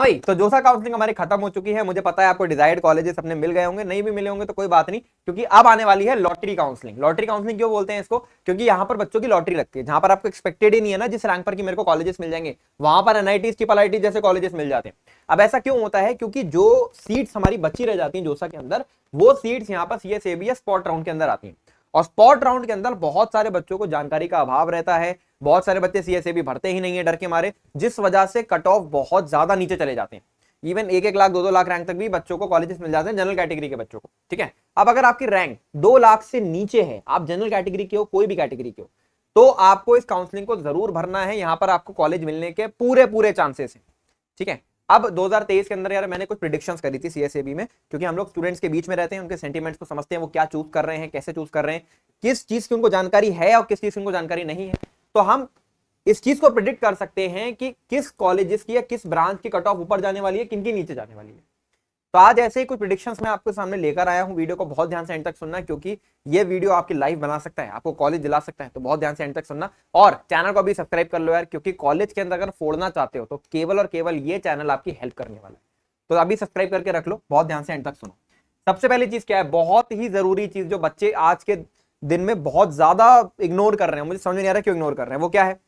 भाई तो जोसा काउंसलिंग हमारी खत्म हो चुकी है। मुझे पता है आपको डिजायर्ड कॉलेजेस अपने मिल गए होंगे, नहीं भी मिले होंगे तो कोई बात नहीं, क्योंकि अब आने वाली है लॉटरी काउंसलिंग। लॉटरी काउंसलिंग क्यों बोलते हैं इसको? क्योंकि यहाँ पर बच्चों की लॉटरी लगती है, जहां पर आपको एक्सपेक्टेड ही नहीं है ना जिस रैंक पर कि मेरे को कॉलेजेस मिल जाएंगे, वहां पर एनआईटी ट्रिपल आईटी जैसे कॉलेजेस मिल जाते हैं। अब ऐसा क्यों होता है? क्योंकि जो सीट्स हमारी बची रह जाती है जोसा के अंदर, वो सीट्स यहाँ पर सीएसएबी स्पॉट राउंड के अंदर आती है। और स्पॉट राउंड के अंदर बहुत सारे बच्चों को जानकारी का अभाव रहता है, बहुत सारे बच्चे सीएसएबी भरते ही नहीं है डर के मारे, जिस वजह से कट ऑफ बहुत ज्यादा नीचे चले जाते हैं। इवन 1-1 लाख 2-2 लाख रैंक तक भी बच्चों को कॉलेजेस मिल जाते हैं, जनरल कैटेगरी के बच्चों को। ठीक है, अब अगर आपकी रैंक 2 लाख से नीचे है, आप जनरल कैटेगरी के हो, कोई भी कैटेगरी के हो, तो आपको इस काउंसलिंग को जरूर भरना है। यहां पर आपको कॉलेज मिलने के पूरे पूरे चांसेस हैं। ठीक है, अब 2023 के अंदर यार मैंने कुछ प्रिडिक्शंस करी थी सीएसएबी में, क्योंकि हम लोग स्टूडेंट्स के बीच में रहते हैं, उनके सेंटिमेंट्स को समझते हैं, वो क्या चूज कर रहे हैं, कैसे चूज कर रहे हैं, किस चीज की उनको जानकारी है और किस चीज की उनको जानकारी नहीं है। तो हम इस चीज को प्रिडिक्ट कर सकते हैं कि किस कॉलेजेस की या किस ब्रांच की कट ऑफ ऊपर जाने वाली है, किन की नीचे जाने वाली है। तो आज ऐसे ही कुछ प्रिडिक्शंस मैं आपके सामने लेकर आया हूं। वीडियो को बहुत ध्यान से एंड तक सुनना, क्योंकि ये वीडियो आपकी लाइफ बना सकता है, आपको कॉलेज दिला सकता है। तो बहुत ध्यान से एंड तक सुनना, और चैनल को भी सब्सक्राइब कर लो यार, क्योंकि कॉलेज के अंदर अगर फोड़ना चाहते हो तो केवल और केवल ये चैनल आपकी हेल्प करने वाला है। तो अभी सब्सक्राइब करके रख लो, बहुत ध्यान से एंड तक सुनो। सबसे पहली चीज क्या है, बहुत ही जरूरी चीज जो बच्चे आज के दिन में बहुत ज्यादा इग्नोर कर रहे हैं, मुझे समझ नहीं आ रहा क्यों इग्नोर कर रहे हैं, वो क्या है?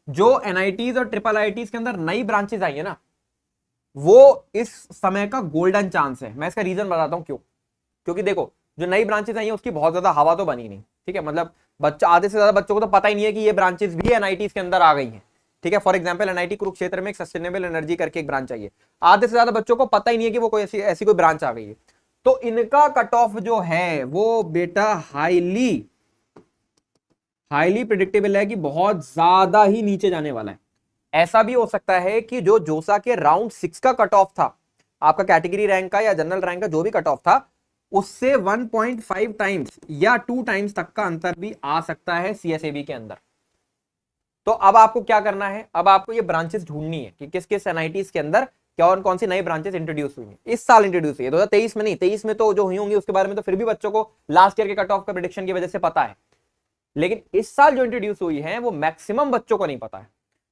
जो एनआईटीज और ट्रिपल आईटीज के अंदर नई ब्रांचेस आई है ना, वो इस समय का गोल्डन चांस है। मैं इसका रीजन बताता हूं क्यों। क्योंकि देखो, जो नई ब्रांचेस आई है उसकी बहुत ज्यादा हवा तो बनी नहीं। ठीक है, मतलब बच्चा, आधे से ज्यादा बच्चों को तो पता ही नहीं है कि ये ब्रांचेस भी एनआईटीज के अंदर आ गई हैं। ठीक है, फॉर एग्जांपल एनआईटी कुरुक्षेत्र में एक सस्टेनेबल एनर्जी करके एक ब्रांच आई है, आधे से ज्यादा बच्चों को पता ही नहीं है कि वो कोई ऐसी कोई ब्रांच आ गई है। तो इनका कट ऑफ जो है वो बेटा हाईली हाईली प्रिडिक्टेबल है कि बहुत ज्यादा ही नीचे जाने वाला है। ऐसा भी हो सकता है कि जो जोसा के राउंड 6 का कट ऑफ था, आपका कैटेगरी रैंक का या जनरल रैंक का जो भी कट ऑफ था, उससे 1.5 टाइम्स या 2 टाइम्स तक का अंतर भी आ सकता है सीएसएबी के अंदर। तो अब आपको क्या करना है, अब आपको ये ब्रांचेस ढूंढनी है कि किस किस एनआईटीज के अंदर कौन कौन सी नई ब्रांचेस इंट्रोड्यूस हुई हैं। इस साल इंट्रोड्यूस हुई है, 2023 में नहीं, 23 में तो जो हुई होंगी उसके बारे में तो फिर भी बच्चों को लास्ट ईयर के कट ऑफ का प्रेडिक्शन की वजह से पता है, लेकिन इस साल जो इंट्रोड्यूस हुई है वो मैक्सिमम बच्चों को नहीं पता है।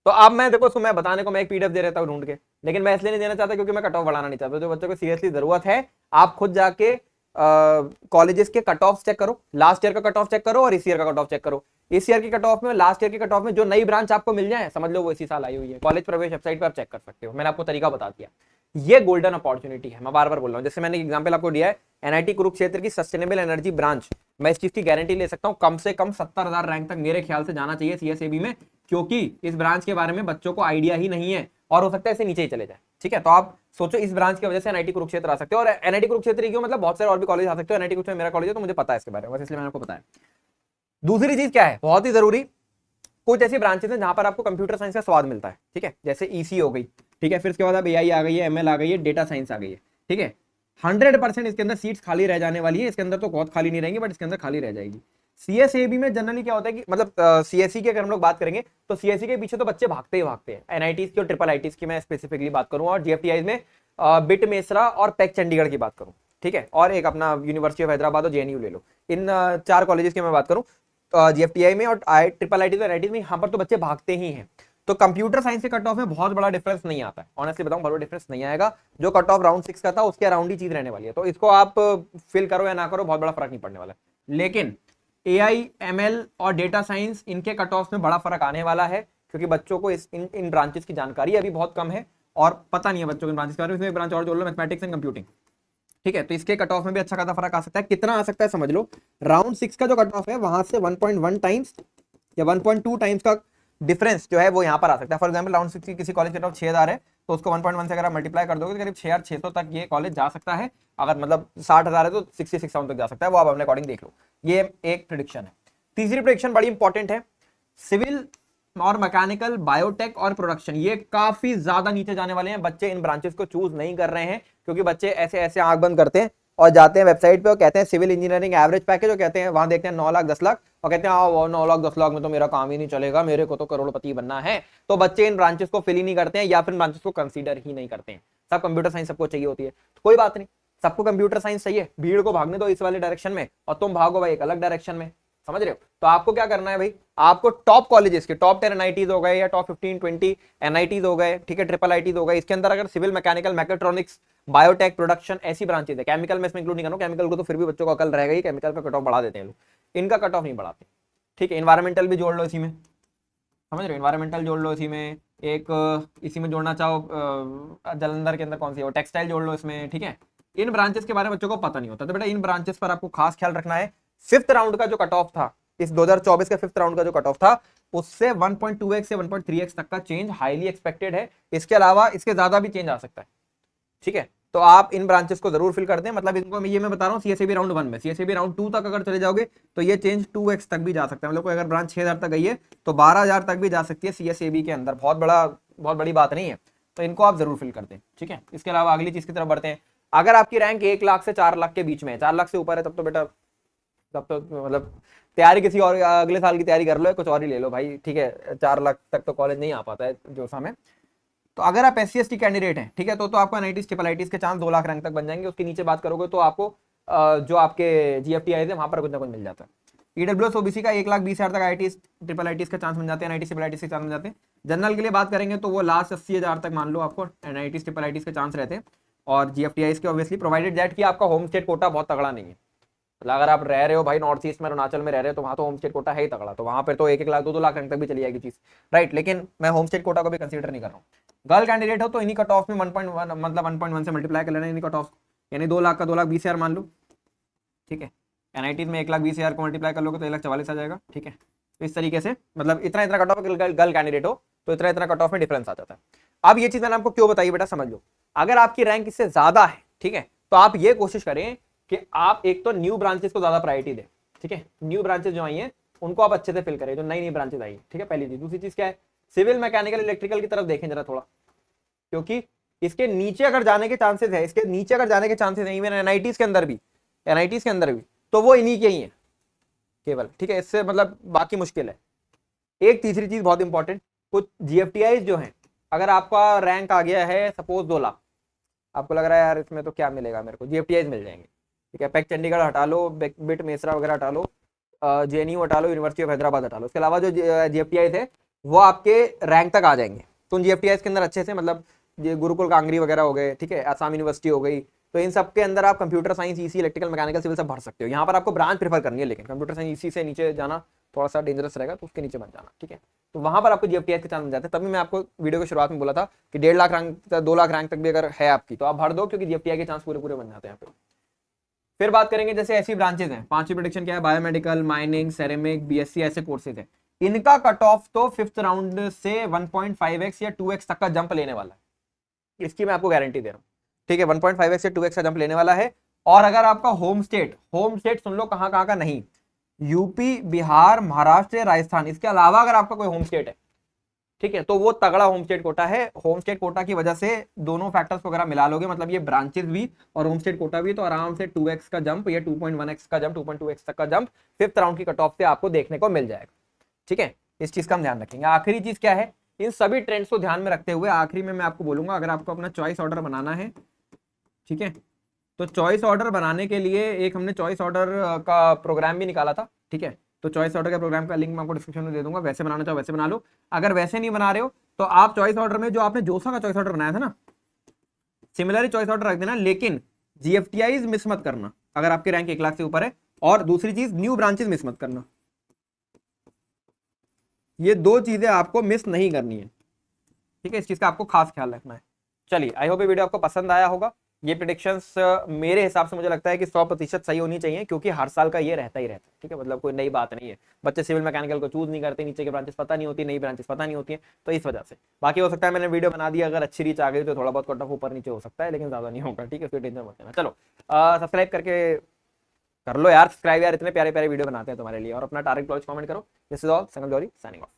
तो अब मैं देखो, उसको मैं बताने को मैं एक पीडीएफ दे रहता हूँ ढूंढ के, लेकिन मैं इसलिए नहीं देना चाहता क्योंकि मैं कट ऑफ बढ़ाना नहीं चाहता। जो बच्चों को सीरियसली जरूरत है, आप खुद जाके कॉलेजेस के कट ऑफ चेक करो, लास्ट ईयर का कट ऑफ चेक करो और इस ईयर का कट ऑफ चेक करो। इस ईयर की कट ऑफ में, लास्ट ईयर की कट ऑफ में जो नई ब्रांच आपको मिल जाए, समझ लो वो इसी साल आई हुई है। कॉलेज प्रवेश वेबसाइट पर आप चेक कर सकते हो, मैंने आपको तरीका बता दिया। ये गोल्डन अपॉर्चुनिटी है, मैं बार बार बोल रहा हूँ। जैसे मैंने एग्जांपल आपको दिया है एनआईटी कुरुक्षेत्र की सस्टेनेबल एनर्जी ब्रांच, मैं इस चीज की गारंटी ले सकता हूँ कम से कम 70,000 रैंक तक मेरे ख्याल से जाना चाहिए सीएसएबी में, क्योंकि इस ब्रांच के बारे में बच्चों को आइडिया ही नहीं है और हो सकता है इसे नीचे ही चले जाए। ठीक है, तो आप सोचो इस ब्रांच की वजह से एनआईटी कुरुक्षेत्र आ सकते हो, और एनआईटी कुरुक्षेत्र ही क्यों, मतलब बहुत सारे और भी कॉलेज आ सकते हो। एनआईटी कुरुक्षेत्र मेरा कॉलेज है तो मुझे पता है इसके बारे में, बस इसलिए मैंने आपको बताया। दूसरी चीज क्या है, बहुत ही जरूरी, कुछ ऐसी ब्रांचेस हैं जहां पर आपको कंप्यूटर साइंस का स्वाद मिलता है। ठीक है, जैसे ईसी हो गई, ठीक है, फिर उसके बाद अब एआई आ गई है, एमएल आ गई है, डेटा साइंस आ गई है। ठीक है, 100% इसके अंदर सीट्स खाली रह जाने वाली है। इसके अंदर तो बहुत खाली नहीं रहेंगी, बट इसके अंदर खाली रह जाएगी। सीएसएबी में जनरली क्या होता है कि मतलब सीएससी की अगर हम लोग बात करेंगे तो सीएससी के पीछे तो बच्चे भागते ही भागते हैं। एनआईटीज की और ट्रिपल आईटीज की मैं स्पेसिफिकली बात करूं, और जीएफटीआई में बिट मेसरा और पैक चंडीगढ़ की बात करूं। ठीक है, और एक अपना यूनिवर्सिटी ऑफ हैदराबाद और जेएनयू ले लो, इन 4 कॉलेजेस की मैं बात करूं जीएफटीआई में और ट्रिपल आईटी एनआईटी में, यहाँ पर तो बच्चे भागते ही हैं। तो कंप्यूटर साइंस के कट ऑफ में बहुत बड़ा डिफरेंस नहीं आता है, ऑनेस्टली बताऊं, बड़ा डिफरेंस नहीं आएगा। जो कट ऑफ राउंड 6 का था उसके अराउंड ही चीज रहने वाली है, तो इसको आप फिल करो या ना करो बहुत बड़ा फर्क नहीं पड़ने वाला है। लेकिन एआई, एमएल और डेटा साइंस, इनके कट ऑफ में बड़ा फर्क आने वाला है, क्योंकि बच्चों को इन ब्रांचेस की जानकारी अभी बहुत कम है और पता नहीं है बच्चों के ब्रांचेस के बारे में। इसमें ब्रांच और जोड़ लो, मैथमेटिक्स एंड कंप्यूटिंग। ठीक है, तो इसके कट ऑफ में भी अच्छा खासा फर्क आ सकता है। कितना आ सकता है समझ लो, राउंड 6 का जो कट ऑफ है वहां से 1.1 टाइम्स या 1.2 टाइम्स का डिफरेंस जो है वो यहाँ पर आ सकता है। फॉर एग्जांपल राउंड 6 की किसी कॉलेज के कट ऑफ 6,000 है, तो उसको 1.1 से अगर आप मल्टीप्लाई कर दोगे तो करीब 6,600 तक ये कॉलेज जा सकता है। अगर मतलब 60,000 है तो 66,000 तक जा सकता है, वो आप अपने अकॉर्डिंग देख लो। ये एक प्रिडिक्शन है। तीसरी प्रिडिक्शन बड़ी इंपॉर्टेंट है, सिविल और मैकेनिकल, बायोटेक और प्रोडक्शन, ये काफी ज्यादा नीचे जाने वाले हैं। बच्चे इन ब्रांचेस को चूज नहीं कर रहे हैं, क्योंकि बच्चे ऐसे ऐसे आंख बंद करते हैं और जाते हैं वेबसाइट पे और कहते हैं सिविल इंजीनियरिंग एवरेज पैकेज, और कहते हैं वहां देखते हैं 9 लाख 10 लाख और कहते हैं 9 लाख 10 लाख में तो मेरा काम ही नहीं चलेगा, मेरे को तो करोड़पति बनना है। तो बच्चे इन ब्रांचेस को फिल ही नहीं करते हैं या फिर ब्रांचेस को कंसीडर ही नहीं करते हैं। सब कंप्यूटर साइंस सबको चाहिए होती है, तो कोई बात नहीं, सबको कंप्यूटर साइंस चाहिए, भीड़ को भागने दो इस वाले डायरेक्शन में और तुम भागो भाई एक अलग डायरेक्शन में। समझ रहे हो? तो आपको क्या करना है भाई, आपको टॉप कॉलेजेस के टॉप 10 एनआईटीज हो गए या टॉप 15-20 एनआईटीज हो गए, ठीक है, ट्रिपल आईटीज हो गए, इसके अंदर अगर civil, mechanical, mechatronics, biotech, production ऐसी ब्रांचेज है, केमिकल में इसमें इंक्लूड नहीं करना, केमिकल को तो फिर भी बच्चों को अकल रहेगा ही, केमिकल का कट ऑफ बढ़ा देते हैं लोग, इनका कट ऑफ नहीं बढ़ाते, ठीक है। इन्वायरमेंटल भी जोड़ लो इसी में, समझ रहे हो, इन्वायरमेंटल जोड़ लो इसी में, एक इसी में जोड़ना चाहो जालंधर के अंदर कौन सी है, टेक्सटाइल जोड़ लो इसमें, ठीक है। इन ब्रांचेस के बारे में बच्चों को पता नहीं होता, तो बेटा इन ब्रांचेस पर आपको खास ख्याल रखना है। फिफ्थ राउंड का जो कट ऑफ था, इस 2024 का फिफ्थ राउंड का जो कट ऑफ था, उससे 1.2x से 1.3x तक का चेंज हाईली एक्सपेक्टेड है। इसके अलावा इसके ज्यादा भी चेंज आ सकता है, ठीक है। तो आप इन ब्रांचेस को जरूर फिल कर दें, मतलब इनको ये मैं बता रहा हूँ, सीएसएबी राउंड 1 में, सीएसएबी राउंड 2 तक अगर चले जाओगे तो ये चेंज 2x तक भी जा सकता है, मतलब अगर ब्रांच 6000 तक गई है तो 12000 तक भी जा सकती है सीएसएबी के अंदर, बहुत बड़ी बात नहीं है, तो इनको आप जरूर फिल कर दें, ठीक है। इसके अलावा अगली चीज की तरफ बढ़ते हैं। अगर आपकी रैंक 1 लाख से 4 लाख के बीच में है, 4 लाख से ऊपर है, तब तो बेटा तब तो मतलब तैयारी किसी और अगले साल की तैयारी कर लो, कुछ और ही ले लो भाई, ठीक है। 4 लाख तक तो कॉलेज नहीं आ पाता है जोसा में। तो अगर आप SC/ST कैंडिडेट हैं, ठीक है, तो आपका एनआईटीज, ट्रिपल आईटीज के चांस 2 लाख रैंक तक बन जाएंगे। उसके नीचे बात करोगे तो आपको जो आपके GFTI थे वहां पर कुछ ना कुछ मिल जाता है। EWS OBC का 1,20,000 तक IITs, ट्रिपल आईटीज का चांस बन जाते हैं, एनआईटीज, ट्रिपल आईटीज के चांस बन जाते हैं। जनरल के लिए बात करेंगे तो वो लास्ट 80,000 तक मान लो आपको एनआईटीज, ट्रिपल आईटीज के चांस रहते हैं, और GFTIs के ऑब्वियसली, प्रोवाइडेड दैट कि आपका होम स्टेट कोटा बहुत तगड़ा नहीं है। मतलब अगर आप रह रहे हो भाई नॉर्थ ईस्ट में, अरुणाचल में रह रहे हो, तो वहां तो होम स्टेट कोटा है ही तगड़ा, तो वहां पर तो 1-1 लाख 2-2 लाख रैंक तक भी चली जाएगी चीज, राइट। लेकिन मैं होम स्टेट कोटा को भी कंसीडर नहीं कर रहा हूँ। गर्ल कैंडिडेट हो तो इन्हीं कट ऑफ में 1.1 मतलब 1.1 से मल्टीप्लाई कर लेना इन्हीं कट ऑफ, यानी 2 लाख का 2,20,000 मान लो, ठीक है। एनआईटीज में 1,20,000 को मल्टीप्लाई कर लोगे तो 1,44,000 आ जाएगा, ठीक है। तो इस तरीके से मतलब इतना कट ऑफ, गर्ल कैंडिडेट हो तो इतना कट ऑफ में डिफरेंस आ जाता है। अब ये चीज मैंने आपको क्यों बताई बेटा, समझ लो। अगर आपकी रैंक इससे ज्यादा है, ठीक है, तो आप ये कोशिश करें कि आप एक तो न्यू ब्रांचेस को ज्यादा प्रायोरिटी दें, ठीक है। न्यू ब्रांचेस जो आई हैं उनको आप अच्छे से फिल करें, जो नई ब्रांचेस आई है, ठीक है, पहली चीज। दूसरी चीज क्या है, सिविल, मैकेनिकल, इलेक्ट्रिकल की तरफ देखें जरा थोड़ा, क्योंकि इसके नीचे अगर जाने के चांसेस है, इसके नीचे अगर जाने के चांसेस है, इवन एनआईटीज के अंदर भी, तो वो इन्हीं के ही है केवल, ठीक है। इससे मतलब बाकी मुश्किल है। एक तीसरी चीज बहुत इंपॉर्टेंट, कुछ GFTIs जो हैं, अगर आपका रैंक आ गया है सपोज 2 लाख, आपको लग रहा है यार इसमें तो क्या मिलेगा मेरे को, GFTIs मिल जाएंगे, ठीक है। पैक चंडीगढ़ हटा लो, बिट मेसरा वगैरह हटा लो, JNU हटा लो, यूनिवर्सिटी ऑफ हैदराबाद हटा लो, उसके अलावा जो GFTIs है वो आपके रैंक तक आ जाएंगे। तो उन GFTIs के अंदर अच्छे से, मतलब ये गुरुकुल कांगरी वगैरह हो गए, ठीक है, आसाम यूनिवर्सिटी हो गई, तो इन सब के अंदर आप computer science, EC, electrical, mechanical, civil सब भर सकते हो। यहाँ पर आपको ब्रांच प्रेफर करनी है, लेकिन कंप्यूटर साइंस EC से नीचे जाना थोड़ा सा डेंजरस रहेगा, तो उसके नीचे मत जाना, ठीक है। तो वहां पर आपको GFTIs के चांस मिल जाते हैं। तभी मैं आपको वीडियो की शुरुआत में बोला था कि 1.5 लाख रैंक, 2 लाख रैंक तक भी अगर है आपकी तो आप भर दो, क्योंकि GFTI के चांस पूरे बन जाते हैं यहाँ पे। फिर बात करेंगे जैसे ऐसी ब्रांचेज हैं, 5वीं प्रेडिक्शन क्या है, बायोमेडिकल, माइनिंग, सेरेमिक, BSc ऐसे कोर्सेज हैं, इनका कट ऑफ तो फिफ्थ राउंड से 1.5x या 2x तक का जंप लेने वाला है, इसकी मैं आपको गारंटी दे रहा हूँ, ठीक है। 1.5x से 2x का जंप लेने वाला है। और अगर आपका होम स्टेट सुन लो कहाँ का नहीं, यूपी, बिहार, महाराष्ट्र, राजस्थान, इसके अलावा अगर आपका कोई होम स्टेट है, ठीक है, तो वो तगड़ा होम स्टेट कोटा है। होम स्टेट कोटा की वजह से दोनों फैक्टर्स वगैरह मिला लोगे, मतलब ये ब्रांचेस भी और होम स्टेट कोटा भी, तो आराम से 2x का जंप या 2.1x का जंप, 2.2x तक का जंप फिफ्थ राउंड की कट ऑफ से आपको देखने को मिल जाएगा, ठीक है। इस चीज का हम ध्यान रखेंगे। आखिरी चीज क्या है, इन सभी ट्रेंड्स को ध्यान में रखते हुए आखिरी में मैं आपको बोलूंगा, अगर आपको अपना चॉइस ऑर्डर बनाना है, ठीक है, तो चॉइस ऑर्डर बनाने के लिए एक हमने चॉइस ऑर्डर का प्रोग्राम भी निकाला था, ठीक है। तो चॉइस ऑर्डर के प्रोग्राम का लिंक मैं आपको डिस्क्रिप्शन में दे दूंगा, वैसे बनाना चाहो वैसे बना लो। अगर वैसे नहीं बना रहे हो तो आप चॉइस ऑर्डर में जो आपने जोसा का चॉइस ऑर्डर बनाया था ना, सिमिलर चॉइस ऑर्डर रख देना, लेकिन GFTIs मिस मत करना अगर आपकी रैंक 1 लाख से ऊपर है। और दूसरी चीज, न्यू ब्रांचेस मिस मत करना, ये 2 चीजें आपको मिस नहीं करनी है, ठीक है। इस चीज का आपको खास ख्याल रखना है। चलिए, आई होप ये वीडियो आपको पसंद आया होगा। ये प्रेडिक्शंस मेरे हिसाब से मुझे लगता है कि 100% सही होनी चाहिए, क्योंकि हर साल का ये रहता ही रहता है, ठीक है। मतलब कोई नई बात नहीं है, बच्चे सिविल मैकेनिकल को चूज नहीं करते, नीचे के ब्रांचेस पता नहीं होती, नई ब्रांचेस पता नहीं होती है, तो इस वजह से। बाकी हो सकता है मैंने वीडियो बना दी, अगर अच्छी रीच आ गई तो थोड़ा बहुत कट ऑफ ऊपर नीचे हो सकता है, लेकिन ज्यादा नहीं होगा, ठीक है, फिर टेंशन मत लेना। चलो सब्सक्राइब करके कर लो यार, सब्सक्राइब यार, इतने प्यारे प्यारे वीडियो बनाते हैं तुम्हारे लिए। और अपना टारगेट कॉलेज कमेंट करो। This is all, Sangam Johri signing of.